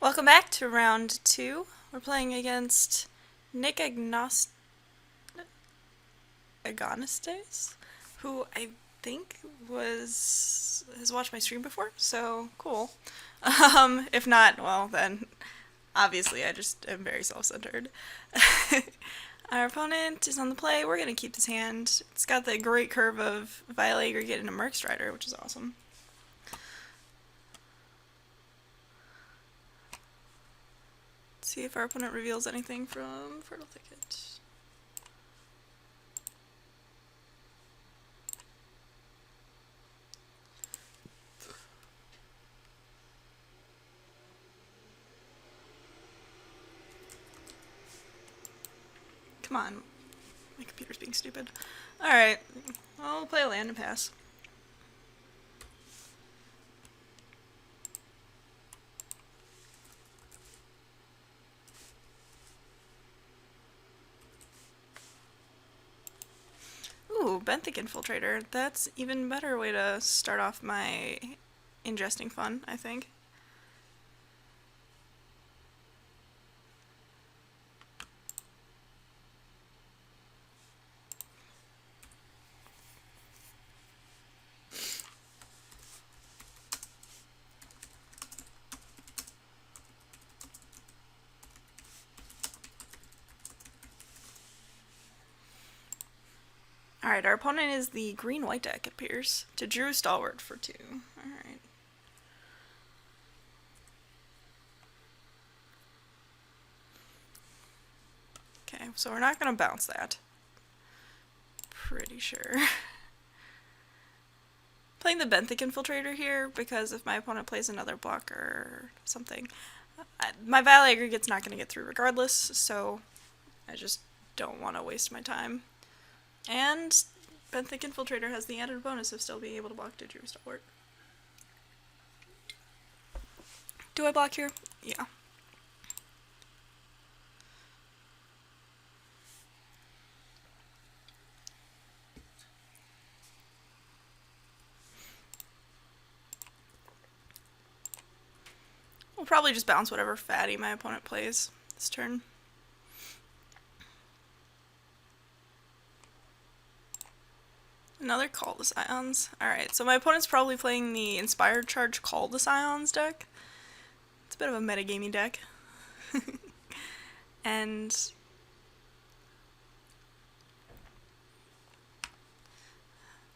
Welcome back to round 2. We're playing against Nick Agonistes, who I think has watched my stream before, so cool. If not, well then, obviously I just am very self-centered. Our opponent is on the play. We're going to keep this hand. It's got the great curve of Violet Aggregate into Merc Strider, which is awesome. See if our opponent reveals anything from Fertile Thicket. Come on. My computer's being stupid. Alright. I'll play a land and pass. Ooh, Benthic Infiltrator. That's even better way to start off my ingesting fun, I think. Alright, our opponent is the green-white deck, it appears. To Drew Stalwart for 2. Alright. Okay, so we're not going to bounce that. Pretty sure. Playing the Benthic Infiltrator here because if my opponent plays another blocker or something, my Violet Aggregate's not going to get through regardless, so I just don't want to waste my time. And Benthic Infiltrator has the added bonus of still being able to block to Drew Stalwart. Do I block here? Yeah. We'll probably just bounce whatever fatty my opponent plays this turn. Another Call the Scions. Alright, so my opponent's probably playing the Inspired Charge Call the Scions deck. It's a bit of a metagamey deck. And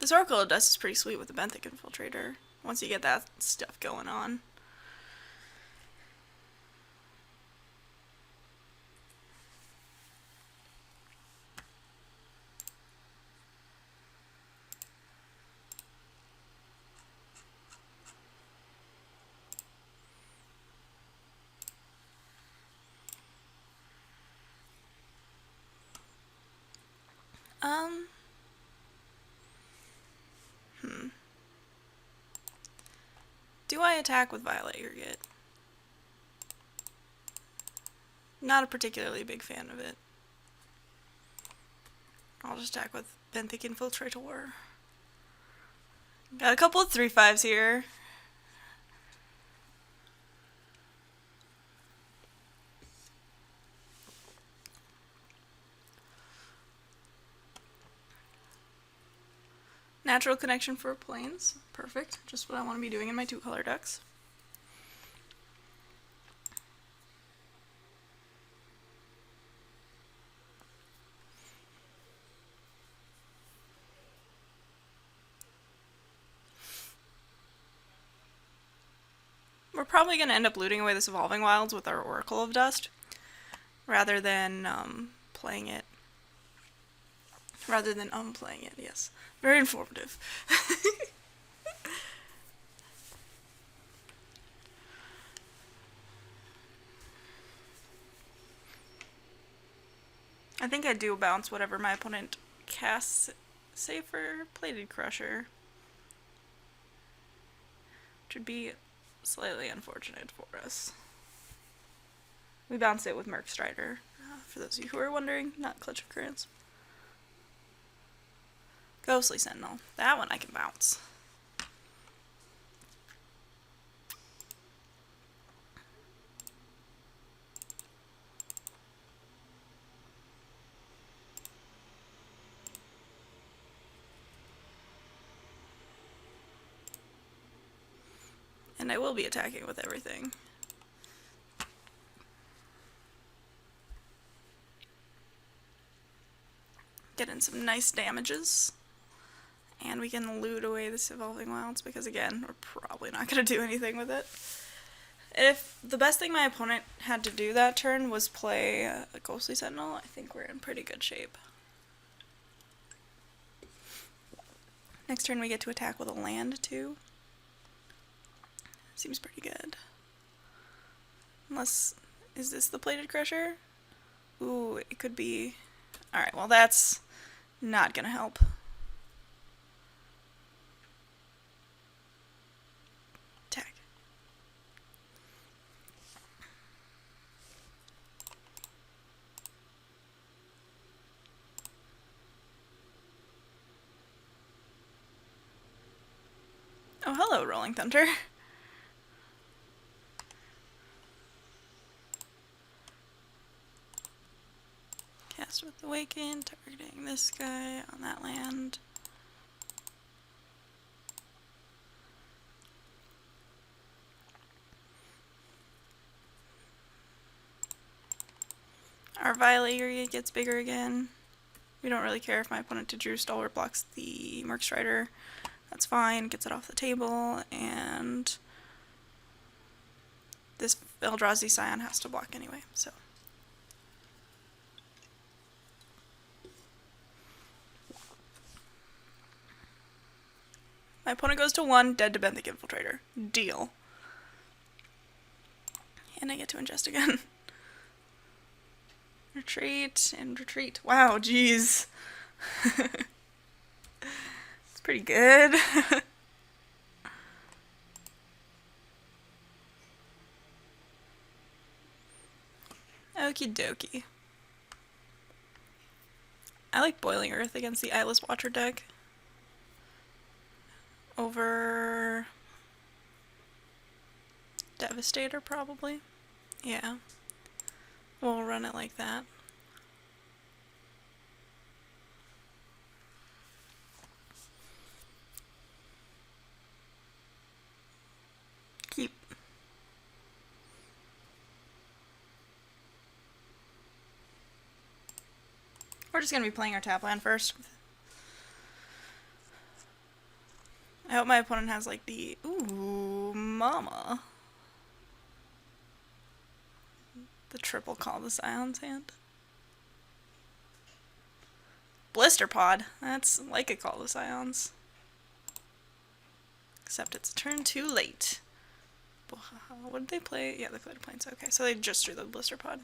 this Oracle of Dust is pretty sweet with the Benthic Infiltrator, once you get that stuff going on. Do I attack with Violet Aggregate? Not a particularly big fan of it. I'll just attack with Benthic Infiltrator. Got a couple of 3/5s here. Natural connection for planes. Perfect. Just what I want to be doing in my 2-color decks. We're probably going to end up looting away this Evolving Wilds with our Oracle of Dust, rather than playing it. Playing it, yes. Very informative. I think I do bounce whatever my opponent casts, save for Plated Crusher. Which would be slightly unfortunate for us. We bounce it with Merc Strider, for those of you who are wondering, not Clutch of Currents. Ghostly Sentinel. That one I can bounce. And I will be attacking with everything. Getting some nice damages. And we can loot away this Evolving Wilds because, again, we're probably not going to do anything with it. If the best thing my opponent had to do that turn was play a Ghostly Sentinel, I think we're in pretty good shape. Next turn we get to attack with a land, too. Seems pretty good. Unless, is this the Plated Crusher? Ooh, it could be. Alright, well that's not gonna help. Attack. Oh, hello, Rolling Thunder. Cast with Awaken, targeting this guy on that land. Our Violate area gets bigger again. We don't really care if my opponent to Drew Stalwart blocks the Merc Strider. That's fine, gets it off the table, and this Eldrazi Scion has to block anyway, so. My opponent goes to 1, dead to Benthic Infiltrator. Deal. And I get to ingest again. Retreat and retreat. Wow, jeez. It's pretty good. Okie dokie. I like Boiling Earth against the Eyeless Watcher deck. Over Devastator, probably. Yeah. We'll run it like that. Keep. We're just gonna be playing our tap land first. I hope my opponent has like the ooh mama. The triple Call the Scion's hand. Blister Pod. That's like a Call the Scions. Except it's a turn too late. What did they play? Yeah, they played a Plains. Okay, so they just drew the Blister Pod.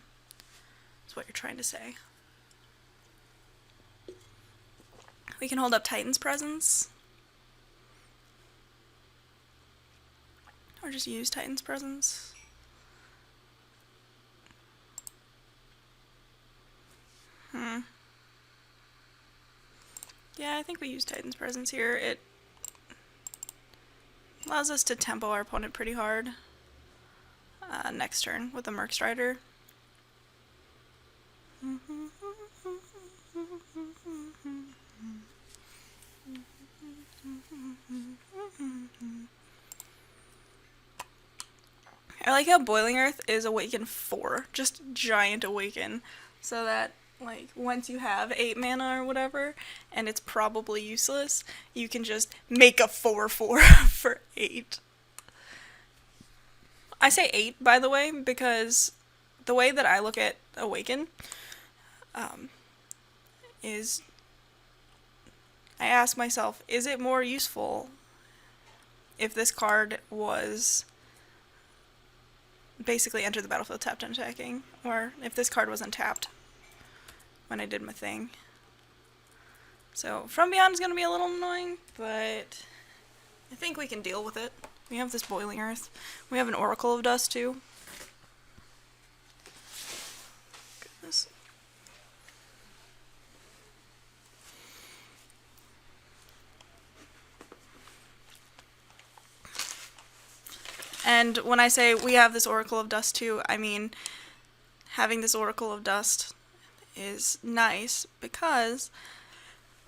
That's what you're trying to say. We can hold up Titan's Presence. Or just use Titan's Presence. Yeah, I think we use Titan's Presence here. It allows us to tempo our opponent pretty hard next turn with the Merc Strider. I like how Boiling Earth is Awaken 4, just giant Awaken, so that like once you have 8 mana or whatever, and it's probably useless, you can just make a 4/4 for 8. I say 8, by the way, because the way that I look at Awaken is I ask myself, is it more useful if this card was basically enter the battlefield tapped and attacking, or if this card wasn't tapped when I did my thing. So From Beyond is going to be a little annoying, but I think we can deal with it. We have this Boiling Earth. We have an Oracle of Dust too. Goodness. And when I say we have this Oracle of Dust too, I mean having this Oracle of Dust is nice because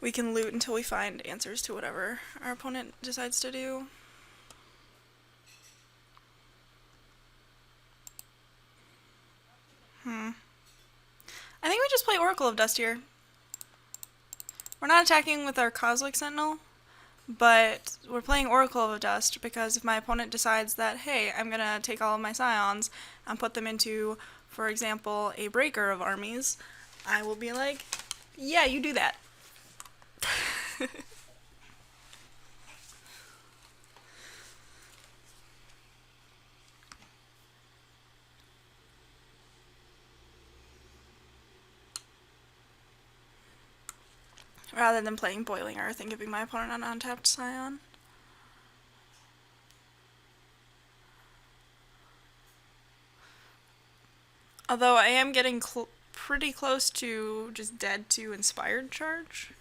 we can loot until we find answers to whatever our opponent decides to do. play Oracle of Dust here. We're not attacking with our Cosmic Sentinel, but we're playing Oracle of Dust because if my opponent decides that, hey, I'm going to take all of my Scions and put them into, for example, a Breaker of Armies, I will be like, yeah, you do that. Rather than playing Boiling Earth and giving my opponent an untapped Scion. Although I am getting pretty close to just dead to Inspired Charge.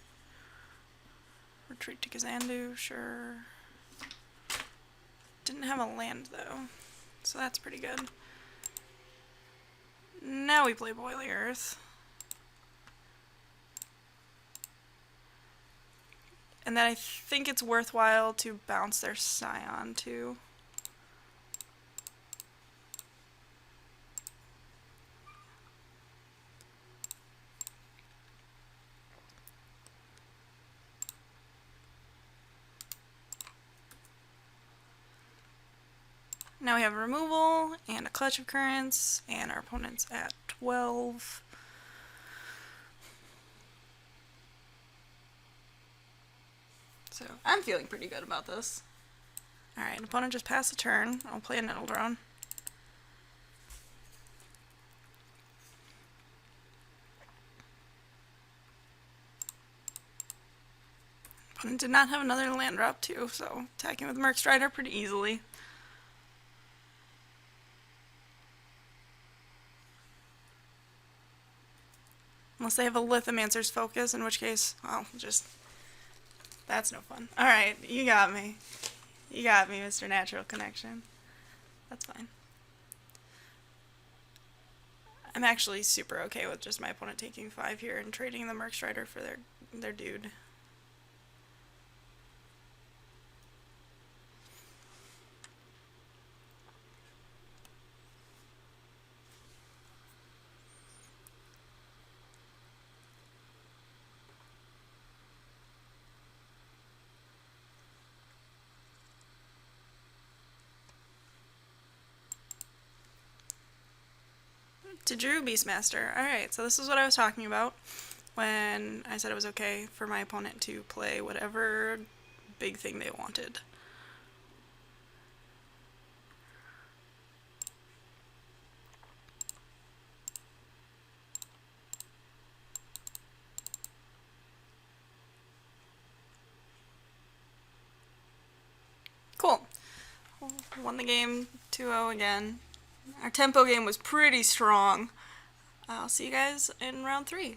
Retreat to Kazandu, sure. Didn't have a land though, so that's pretty good. Now we play Boiling Earth. And then I think it's worthwhile to bounce their Scion too. Now we have a removal and a Clutch of Currents, and our opponent's at 12. So I'm feeling pretty good about this. Alright, opponent just passed the turn. I'll play a Nettle Drone. Opponent did not have another land drop too, so attacking with Merc Strider pretty easily. Unless they have a Lithomancer's Focus, in which case, well, just... that's no fun. Alright, you got me. You got me, Mr. Natural Connection. That's fine. I'm actually super okay with just my opponent taking 5 here and trading the Merc Strider for their dude. To Drew Beastmaster. Alright, so this is what I was talking about when I said it was okay for my opponent to play whatever big thing they wanted. Cool. Won the game 2-0 again. Our tempo game was pretty strong. I'll see you guys in round 3.